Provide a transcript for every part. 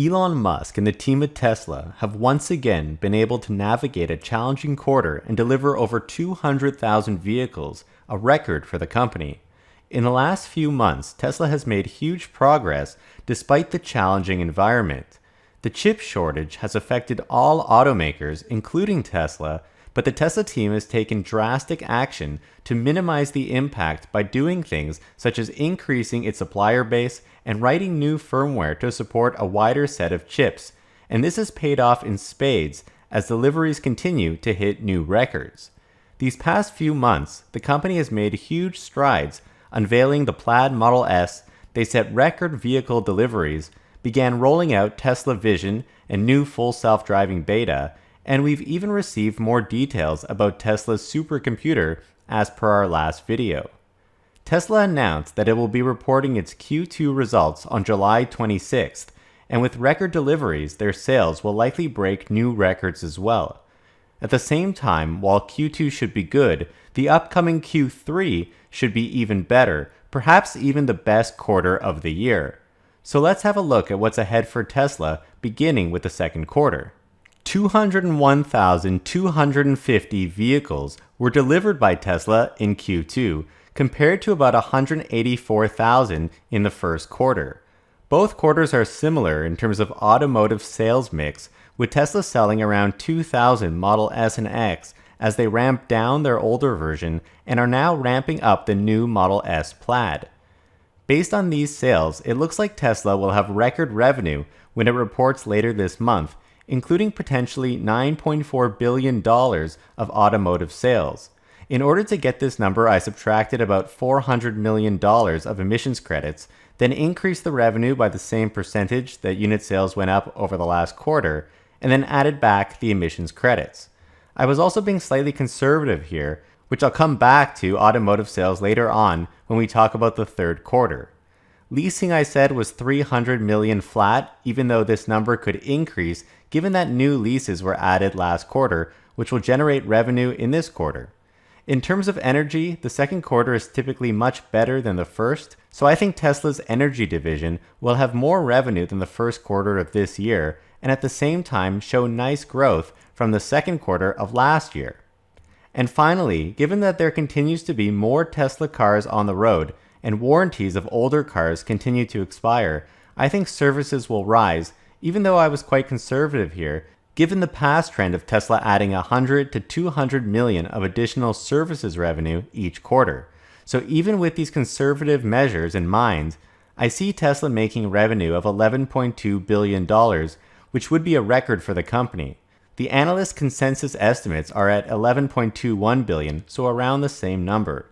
Elon Musk and the team at Tesla have once again been able to navigate a challenging quarter and deliver over 200,000 vehicles, a record for the company. In the last few months, Tesla has made huge progress despite the challenging environment. The chip shortage has affected all automakers, including Tesla, but the Tesla team has taken drastic action to minimize the impact by doing things such as increasing its supplier base and writing new firmware to support a wider set of chips, and this has paid off in spades as deliveries continue to hit new records. These past few months, the company has made huge strides, unveiling the Plaid Model S. They set record vehicle deliveries, began rolling out Tesla Vision and new full self-driving beta, and we've even received more details about Tesla's supercomputer as per our last video. Tesla announced that it will be reporting its Q2 results on July 26th, and with record deliveries, their sales will likely break new records as well. At the same time, while Q2 should be good, the upcoming Q3 should be even better, perhaps even the best quarter of the year. So let's have a look at what's ahead for Tesla, beginning with the second quarter. 201,250 vehicles were delivered by Tesla in Q2, compared to about 184,000 in the first quarter. Both quarters are similar in terms of automotive sales mix, with Tesla selling around 2,000 Model S and X as they ramp down their older version and are now ramping up the new Model S Plaid. Based on these sales, it looks like Tesla will have record revenue when it reports later this month, including potentially $9.4 billion of automotive sales. In order to get this number, I subtracted about $400 million of emissions credits, then increased the revenue by the same percentage that unit sales went up over the last quarter, and then added back the emissions credits. I was also being slightly conservative here, which I'll come back to automotive sales later on when we talk about the third quarter. Leasing, I said, was $300 million flat, even though this number could increase given that new leases were added last quarter, which will generate revenue in this quarter. In terms of energy, the second quarter is typically much better than the first, so I think Tesla's energy division will have more revenue than the first quarter of this year, and at the same time show nice growth from the second quarter of last year. And finally, given that there continues to be more Tesla cars on the road, and warranties of older cars continue to expire, I think services will rise, even though I was quite conservative here, given the past trend of Tesla adding 100 to 200 million of additional services revenue each quarter. So even with these conservative measures in mind, I see Tesla making revenue of $11.2 billion, which would be a record for the company. The analyst consensus estimates are at $11.21 billion, so around the same number.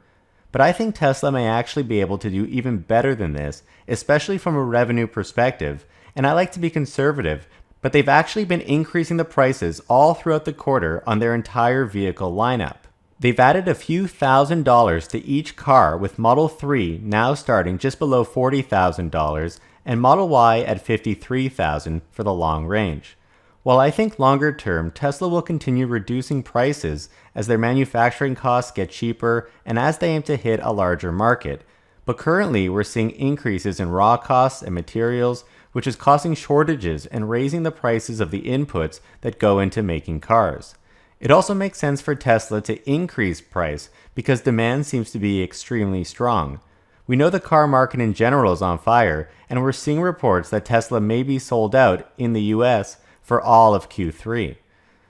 But I think Tesla may actually be able to do even better than this, especially from a revenue perspective, and I like to be conservative, but they've actually been increasing the prices all throughout the quarter on their entire vehicle lineup. They've added a few $1,000s to each car, with Model 3 now starting just below $40,000 and Model Y at $53,000 for the long range. While I think longer term, Tesla will continue reducing prices as their manufacturing costs get cheaper and as they aim to hit a larger market. But currently, we're seeing increases in raw costs and materials, which is causing shortages and raising the prices of the inputs that go into making cars. It also makes sense for Tesla to increase price because demand seems to be extremely strong. We know the car market in general is on fire, and we're seeing reports that Tesla may be sold out in the US for all of Q3.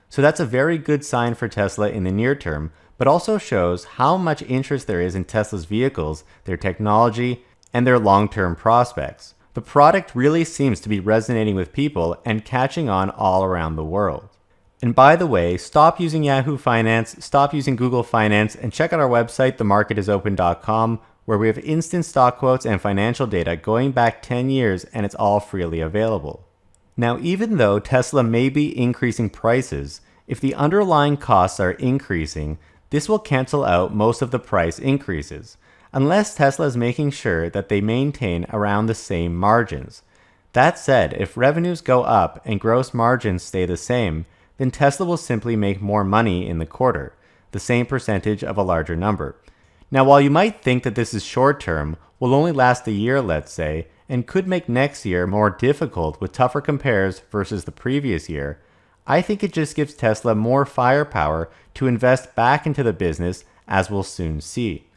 So that's a very good sign for Tesla in the near term, but also shows how much interest there is in Tesla's vehicles, their technology, and their long-term prospects. The product really seems to be resonating with people and catching on all around the world. And by the way, stop using Yahoo Finance, stop using Google Finance, and check out our website, themarketisopen.com, where we have instant stock quotes and financial data going back 10 years, and it's all freely available. Now, even though Tesla may be increasing prices, if the underlying costs are increasing, this will cancel out most of the price increases, unless Tesla is making sure that they maintain around the same margins. That said, if revenues go up and gross margins stay the same, then Tesla will simply make more money in the quarter, the same percentage of a larger number. Now, while you might think that this is short term, will only last a year, let's say, and could make next year more difficult with tougher compares versus the previous year, I think it just gives Tesla more firepower to invest back into the business, as we'll soon see.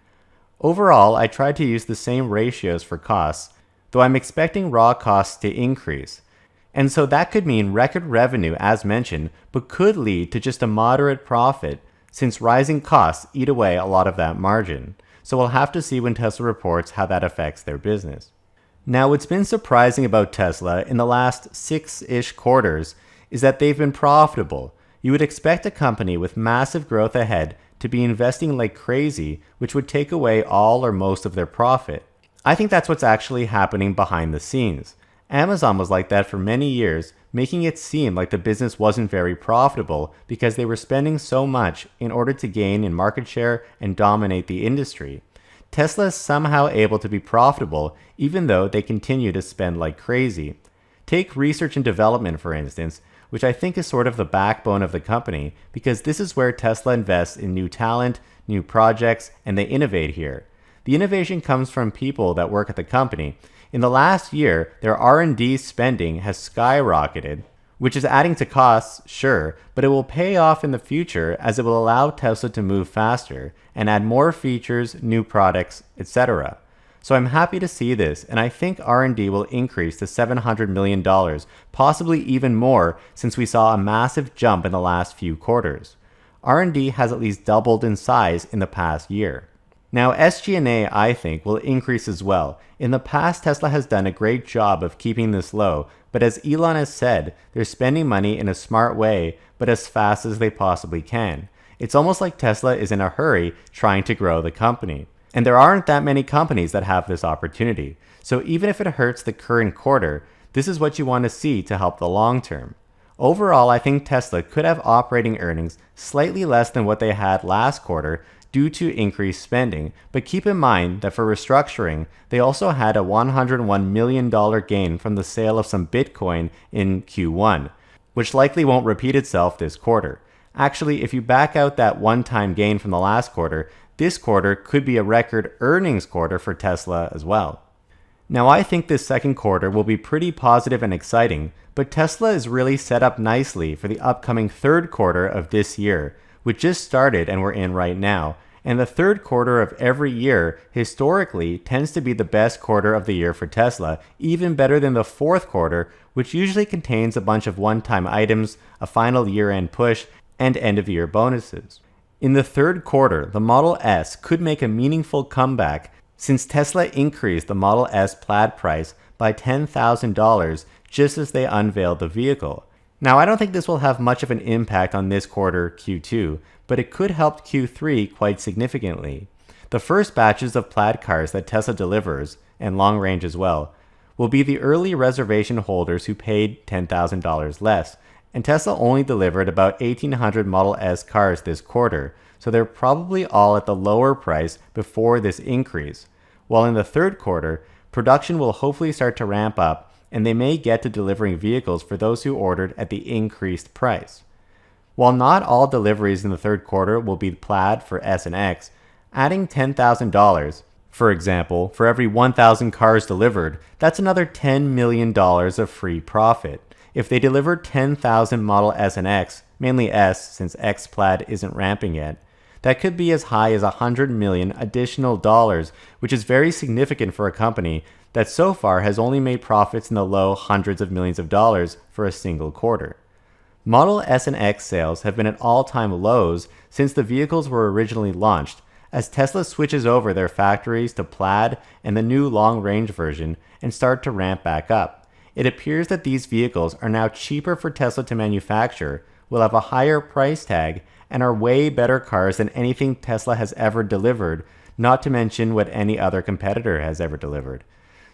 Overall, I tried to use the same ratios for costs, though I'm expecting raw costs to increase. And so that could mean record revenue as mentioned, but could lead to just a moderate profit since rising costs eat away a lot of that margin. So we'll have to see when Tesla reports how that affects their business. Now, what's been surprising about Tesla in the last 6-ish quarters is that they've been profitable. You would expect a company with massive growth ahead to be investing like crazy, which would take away all or most of their profit. I think that's what's actually happening behind the scenes. Amazon was like that for many years, making it seem like the business wasn't very profitable because they were spending so much in order to gain in market share and dominate the industry. Tesla is somehow able to be profitable even though they continue to spend like crazy. Take research and development, for instance, which I think is sort of the backbone of the company because this is where Tesla invests in new talent, new projects, and they innovate here. The innovation comes from people that work at the company. In the last year, their R&D spending has skyrocketed, which is adding to costs, sure, but it will pay off in the future as it will allow Tesla to move faster and add more features, new products, etc. So I'm happy to see this, and I think R&D will increase to $700 million, possibly even more since we saw a massive jump in the last few quarters. R&D has at least doubled in size in the past year. Now, SG&A, I think, will increase as well. In the past, Tesla has done a great job of keeping this low, but as Elon has said, they're spending money in a smart way, but as fast as they possibly can. It's almost like Tesla is in a hurry trying to grow the company. And there aren't that many companies that have this opportunity. So even if it hurts the current quarter, this is what you want to see to help the long term. Overall, I think Tesla could have operating earnings slightly less than what they had last quarter due to increased spending, but keep in mind that for restructuring, they also had a $101 million gain from the sale of some Bitcoin in Q1, which likely won't repeat itself this quarter. Actually, if you back out that one-time gain from the last quarter, this quarter could be a record earnings quarter for Tesla as well. Now, I think this second quarter will be pretty positive and exciting, but Tesla is really set up nicely for the upcoming third quarter of this year, which just started and we're in right now. And the third quarter of every year historically tends to be the best quarter of the year for Tesla, even better than the fourth quarter, which usually contains a bunch of one-time items, a final year-end push, and end-of-year bonuses. In the third quarter, the Model S could make a meaningful comeback since Tesla increased the Model S Plaid price by $10,000 just as they unveiled the vehicle. Now, I don't think this will have much of an impact on this quarter, Q2, but it could help Q3 quite significantly. The first batches of Plaid cars that Tesla delivers, and long range as well, will be the early reservation holders who paid $10,000 less, and Tesla only delivered about 1,800 Model S cars this quarter, so they're probably all at the lower price before this increase. While in the third quarter, production will hopefully start to ramp up, and they may get to delivering vehicles for those who ordered at the increased price. While not all deliveries in the third quarter will be Plaid for S and X, adding $10,000, for example, for every 1,000 cars delivered, that's another $10 million of free profit. If they deliver 10,000 Model S and X, mainly S since X Plaid isn't ramping yet, that could be as high as $100 million additional dollars, which is very significant for a company that so far has only made profits in the low hundreds of millions of dollars for a single quarter. Model S and X sales have been at all-time lows since the vehicles were originally launched, as Tesla switches over their factories to Plaid and the new long-range version and start to ramp back up. It appears that these vehicles are now cheaper for Tesla to manufacture, will have a higher price tag, and are way better cars than anything Tesla has ever delivered, not to mention what any other competitor has ever delivered.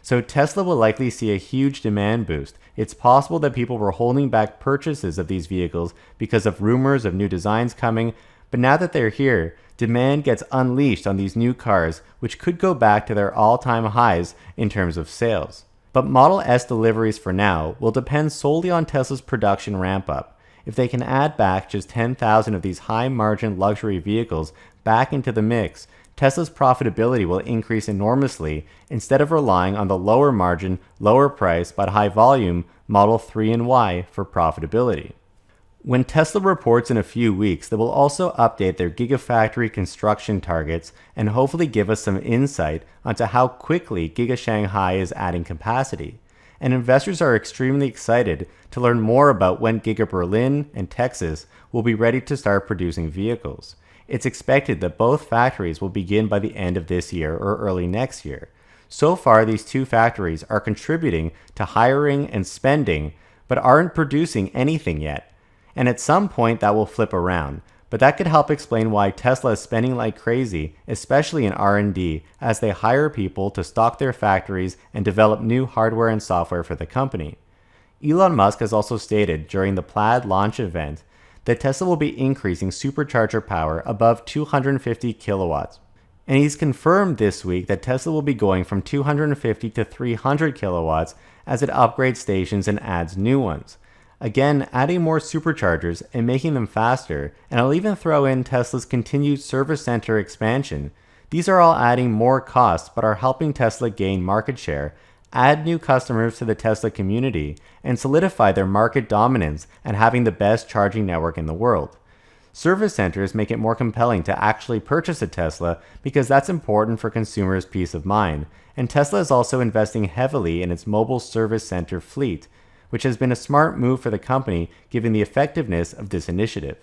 So Tesla will likely see a huge demand boost. It's possible that people were holding back purchases of these vehicles because of rumors of new designs coming, but now that they're here, demand gets unleashed on these new cars, which could go back to their all-time highs in terms of sales. But Model S deliveries for now will depend solely on Tesla's production ramp-up. If they can add back just 10,000 of these high-margin luxury vehicles back into the mix, Tesla's profitability will increase enormously instead of relying on the lower margin, lower price, but high volume Model 3 and Y for profitability. When Tesla reports in a few weeks, they will also update their Gigafactory construction targets and hopefully give us some insight onto how quickly Giga Shanghai is adding capacity. And investors are extremely excited to learn more about when Giga Berlin and Texas will be ready to start producing vehicles. It's expected that both factories will begin by the end of this year or early next year. So far, these two factories are contributing to hiring and spending, but aren't producing anything yet. And at some point that will flip around, but that could help explain why Tesla is spending like crazy, especially in R&D, as they hire people to stock their factories and develop new hardware and software for the company. Elon Musk has also stated during the Plaid launch event that Tesla will be increasing supercharger power above 250 kilowatts. And he's confirmed this week that Tesla will be going from 250 to 300 kilowatts as it upgrades stations and adds new ones. Again, adding more superchargers and making them faster, and I'll even throw in Tesla's continued service center expansion. These are all adding more costs but are helping Tesla gain market share, add new customers to the Tesla community, and solidify their market dominance and having the best charging network in the world. Service centers make it more compelling to actually purchase a Tesla because that's important for consumers' peace of mind, and Tesla is also investing heavily in its mobile service center fleet, which has been a smart move for the company given the effectiveness of this initiative.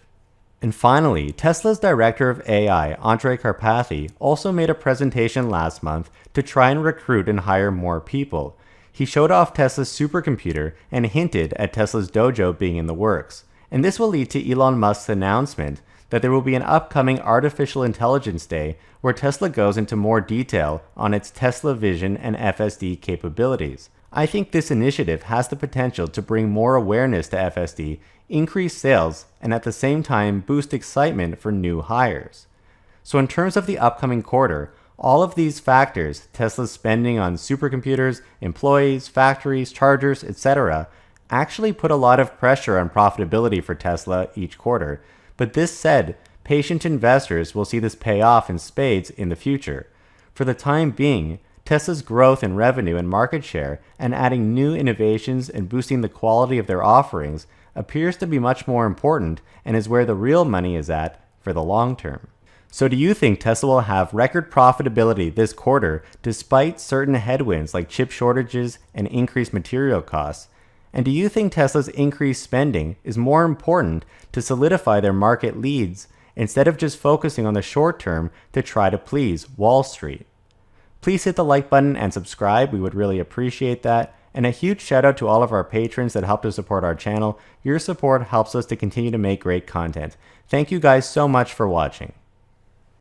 And finally, Tesla's director of AI, Andrej Karpathy, also made a presentation last month to try and recruit and hire more people. He showed off Tesla's supercomputer and hinted at Tesla's dojo being in the works. And this will lead to Elon Musk's announcement that there will be an upcoming Artificial Intelligence Day where Tesla goes into more detail on its Tesla Vision and FSD capabilities. I think this initiative has the potential to bring more awareness to FSD, increase sales, and at the same time boost excitement for new hires. So in terms of the upcoming quarter, all of these factors, Tesla's spending on supercomputers, employees, factories, chargers, etc., actually put a lot of pressure on profitability for Tesla each quarter. But this said, patient investors will see this pay off in spades in the future. For the time being, Tesla's growth in revenue and market share and adding new innovations and boosting the quality of their offerings appears to be much more important and is where the real money is at for the long term. So do you think Tesla will have record profitability this quarter despite certain headwinds like chip shortages and increased material costs? And do you think Tesla's increased spending is more important to solidify their market leads instead of just focusing on the short term to try to please Wall Street? Please hit the like button and subscribe. We would really appreciate that. And a huge shout out to all of our patrons that help to support our channel. Your support helps us to continue to make great content. Thank you guys so much for watching.